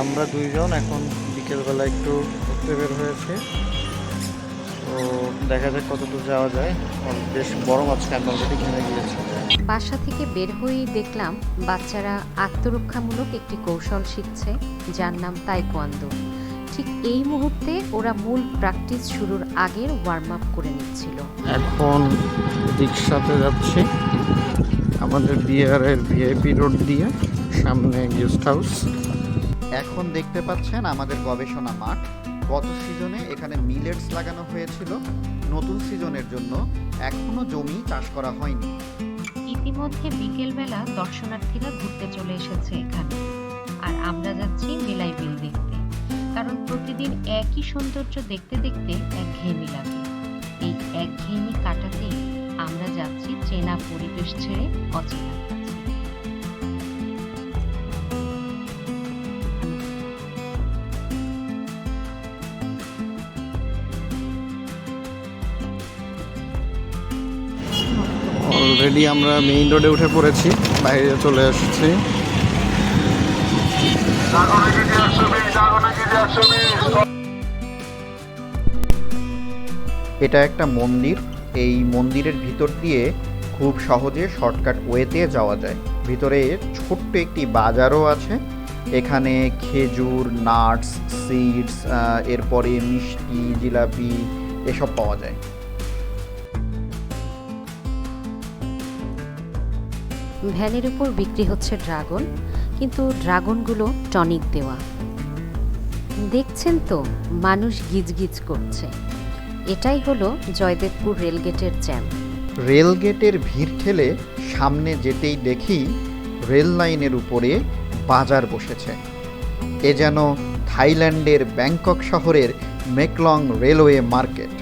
আমরা দুইজন এখন বিকেলবেলা একটু ঘুরতে বের হয়েছে, তো দেখা যাক কতদূর যাওয়া যায়। বেশ বড় মাছ আমি অলরেডি কিনে গিয়েছি। বাসা থেকে বের হয়েই দেখলাম বাচ্চারা আত্মরক্ষামূলক একটি কৌশল শিখছে, যার নাম তাইকোয়ান্দো। ঠিক এই মুহূর্তে ওরা মূল প্র্যাকটিস শুরুর আগের ওয়ার্ম আপ করে নিচ্ছিল। এখন রিক্সাতে যাচ্ছি আমাদের বিহারের ভিআইপি রোড দিয়ে, সামনে গেস্ট হাউস। এখন দেখতে পাচ্ছেন আমাদের গবেষণা মাঠ। গত সিজনে এখানে মিলেটস লাগানো হয়েছিল, নতুন সিজনের জন্য এখনো জমি চাষ করা হয়নি। ইতিমধ্যে বিকেলবেলা দর্শনার্থীরা ঘুরতে চলে এসেছে এখানে, আর আমরা যাচ্ছি মেলাই বিল দেখতে, কারণ প্রতিদিন একই সৌন্দর্য দেখতে দেখতে একঘেয়েমি লাগে। এই একঘেয়েমি কাটাতেই আমরা যাচ্ছি চেনা পরিবেশ ছেড়ে অচেনা কাছে। অলরেডি আমরা মেইন রোডে উঠে পড়েছি, বাইরে চলে এসেছি। এটা একটা মন্দির। এই মন্দিরের ভিতর দিয়ে খুব সহজে শর্টকাট ওয়েতে যাওয়া যায়। ভিতরে ছোট্ট একটি বাজারও আছে। এখানে খেজুর, নাটস, সিডস, এরপরে মিষ্টি, জিলাপি এসব পাওয়া যায়। ভ্যানের উপর বিক্রি হচ্ছে ড্রাগন, কিন্তু ড্রাগনগুলো টনিক দেওয়া। দেখছেন তো, মানুষ গিজগিজ করছে। এটাই হলো জয়দেবপুর রেলগেটের জ্যাম। রেলগেটের ভিড় ঠেলে সামনে যেতেই দেখি রেল লাইনের উপরে বাজার বসেছে। এ যেন থাইল্যান্ডের ব্যাংকক শহরের মেকলং রেলওয়ে মার্কেট।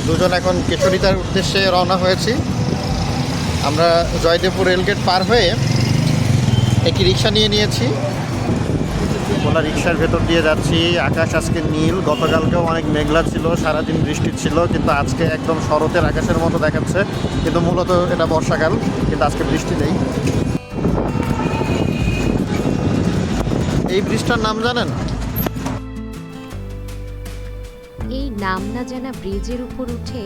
দুজন এখন কেশরিতার উদ্দেশ্যে রওনা হয়েছি। আমরা জয়দেবপুর রেলগেট পার হয়ে একটি রিক্সা নিয়ে নিয়েছি। ওলা রিক্সার ভেতর দিয়ে যাচ্ছি। আকাশ আজকে নীল, গতকালকেও অনেক মেঘলা ছিল, সারাদিন বৃষ্টি ছিল, কিন্তু আজকে একদম শরতের আকাশের মতো দেখাচ্ছে। কিন্তু মূলত এটা বর্ষাকাল, কিন্তু আজকে বৃষ্টি নেই। এই ব্রিজটার নাম জানেন? এই নাম না জানা ব্রিজের উপর উঠে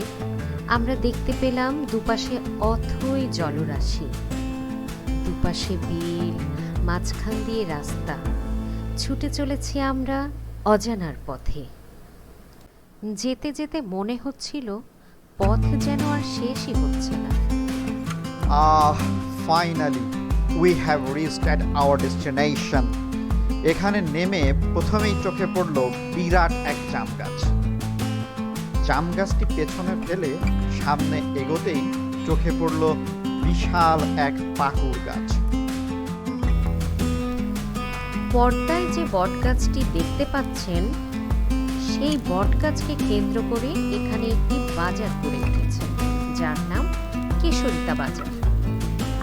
আমরা দেখতে পেলাম দুপাশে অথই জলরাশি, দুপাশে বিল, মাঝখান দিয়ে রাস্তা। ছুটে চলেছি আমরা অজানার পথে। যেতে যেতে মনে হচ্ছিল পথ যেন আর শেষই হচ্ছে না। Finally we have reached at our destination. এখানে নেমে প্রথমেই চোখে পড়ল বিরাট এক জাম গাছ। জাম গাছটি পেছনে ফেলে সামনে এগোতেই চোখে পড়ল বিশাল এক পাকুড় গাছ। পর্দায় যে বটগাছটি দেখতে পাচ্ছেন, সেই বটগাছকে কেন্দ্র করে এখানে একটি বাজার গড়ে উঠেছে, যার নাম কেশরিতা বাজার।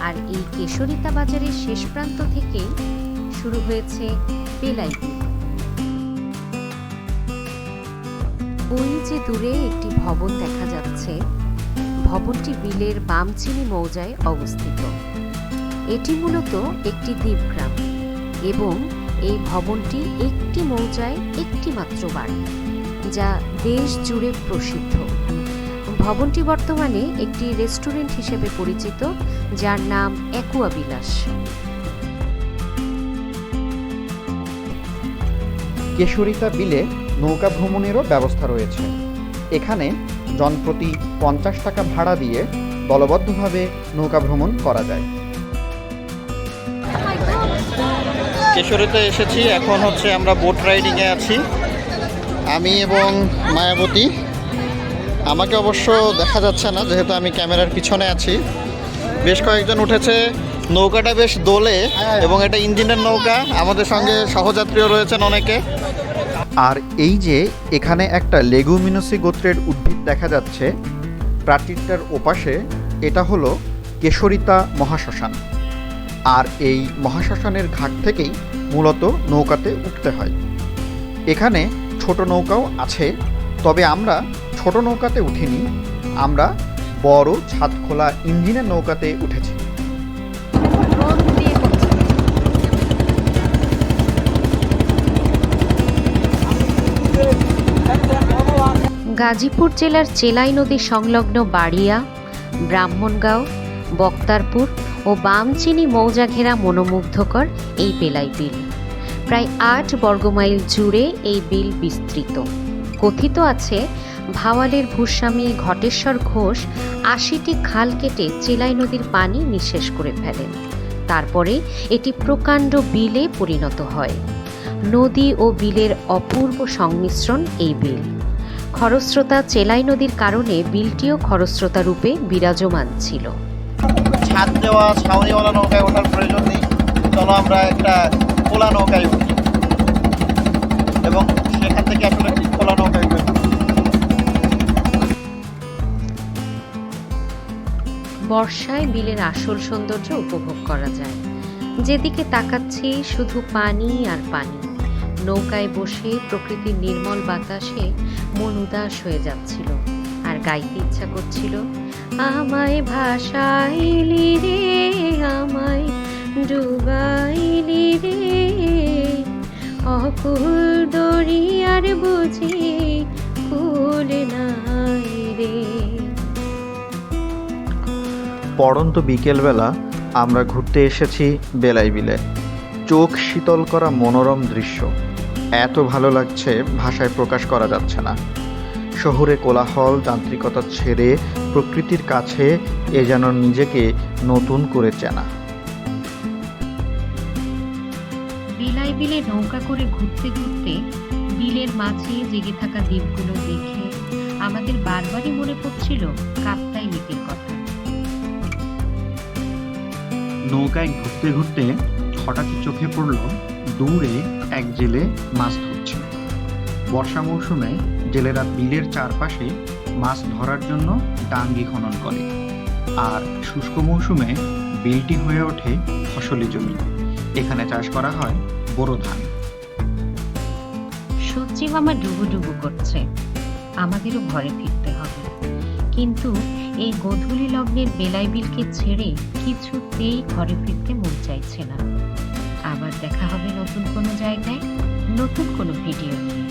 আর এই কেশরিতা বাজারের শেষ প্রান্ত থেকেই শুরু হয়েছে বেলাই বিল। ওই যে দূরে একটি ভবন দেখা যাচ্ছে, ভবনটি বিলের বামচিনি মৌজায় অবস্থিত। এটি মূলত একটি দ্বীপগ্রাম এবং এই ভবনটি একটি মৌজায় একটি মাত্র বাড়ি, যা দেশ জুড়ে প্রসিদ্ধ। ভবনটি বর্তমানে একটি রেস্টুরেন্ট হিসেবে পরিচিত, যার নাম অ্যাকুয়া বিলাস। কেশরিতা বিলে নৌকা ভ্রমণেরও ব্যবস্থা রয়েছে। এখানে জনপ্রতি 50 টাকা ভাড়া দিয়ে দলবদ্ধভাবে নৌকা ভ্রমণ করা যায়। কেশরিতে এসেছি, এখন হচ্ছে আমরা বোট রাইডিংয়ে আছি, আমি এবং মায়াবতী। আমাকে অবশ্য দেখা যাচ্ছে না, যেহেতু আমি ক্যামেরার পিছনে আছি। বেশ কয়েকজন উঠেছে, নৌকাটা বেশ দোলে এবং এটা ইঞ্জিনের নৌকা। আমাদের সঙ্গে সহযাত্রীও রয়েছেন অনেকে। আর এই যে এখানে একটা লেগুমিনোসি গোত্রের উদ্ভিদ দেখা যাচ্ছে প্রাচীরটার ওপাশে, এটা হলো কেশরিতা মহাশ্মশান। আর এই মহাশ্মশানের ঘাট থেকেই মূলত নৌকাতে উঠতে হয়। এখানে ছোট নৌকাও আছে, তবে আমরা ছোট নৌকাতে উঠিনি, আমরা বড় ছাদ খোলা ইঞ্জিনের নৌকাতে উঠেছি। ড্রোন দিয়ে গাজীপুর জেলার চেলাই নদী সংলগ্ন বাড়িয়া, ব্রাহ্মণগাঁও, বক্তারপুর ও বামচিনি মৌজা ঘেরা মনোমুগ্ধকর এই বেলাই বিল। প্রায় ৮ বর্গমাইল জুড়ে এই বিল বিস্তৃত। কথিত আছে ভাওয়ালের ভূস্বামী ঘটেশ্বর ঘোষ ৮০টি খাল কেটে চেলাই নদীর পানি নিঃশেষ করে ফেলেন। তারপরে এটি প্রকাণ্ড বিলে পরিণত হয়। নদী ও বিলের অপূর্ব সংমিশ্রণ এই বিল। খরস্রোতা চেলাই নদীর কারণে বিলটিও খরস্রোতা রূপে বিরাজমান ছিল। ছাদ দেওয়া ছাউনিওয়ালা নৌকায় ওঠার প্রয়োজন নেই। চলো আমরা একটা খোলা নৌকায় উঠি এবং সেখান থেকে আসলে খোলা নৌকায় উঠি। বর্ষায় বিলের আসল সৌন্দর্য উপভোগ করা যায়। যেদিকে তাকাচ্ছি শুধু পানি আর পানি। নৌকায় বসে প্রকৃতির নির্মল বাতাসে মন উদাস হয়ে যাচ্ছিল, আর গাইতে ইচ্ছা করছিল, আমায় ভাসাইলি রে, আমায় ডুবাইলি রে, অকুল দরিয়ার বুঝি কুল নাই রে। পড়ন্ত বিকেলবেলা আমরা ঘুরতে এসেছি বেলাই বিলে। চোখ শীতল করা মনোরম দৃশ্য এত ভালো লাগছে, ভাষায় প্রকাশ করা যাচ্ছে না। শহরে কোলাহল যান্ত্রিকতা ছেড়ে প্রকৃতির কাছে এ যেন নিজেকে নতুন করে চেনা। বেলাই বিলে নৌকা করে ঘুরতে ঘুরতে বিলের মাঝে জেগে থাকা দ্বীপগুলো দেখে আমাদের বারবারই মনে পড়ছিল কাপ্তাই লেকের কথা। নৌকায় ঘুরতে ঘুরতে হঠাৎই চোখে পড়ল দূরে এক জেলে মাছ ধরছে। বর্ষা মৌসুমে জেলেরা বিলের চারপাশে মাছ ধরার জন্য ডাঙ্গি খনন করে, আর শুষ্ক মৌসুমে বিলটি হয়ে ওঠে ফসলি জমি। এখানে চাষ করা হয় বোরো ধান। সত্যি মামা ডুবুডুবু করছে, আমাদেরও ঘরে ফিরতে হবে। কিন্তু এই গোধূলি লগ্নের বেলাই বিলকে ছেড়ে কিছুতেই ঘরে ফিরতে মন চাইছে না। আবার দেখা হবে নতুন কোনো জায়গায়, নতুন কোনো ভিডিও নিয়ে।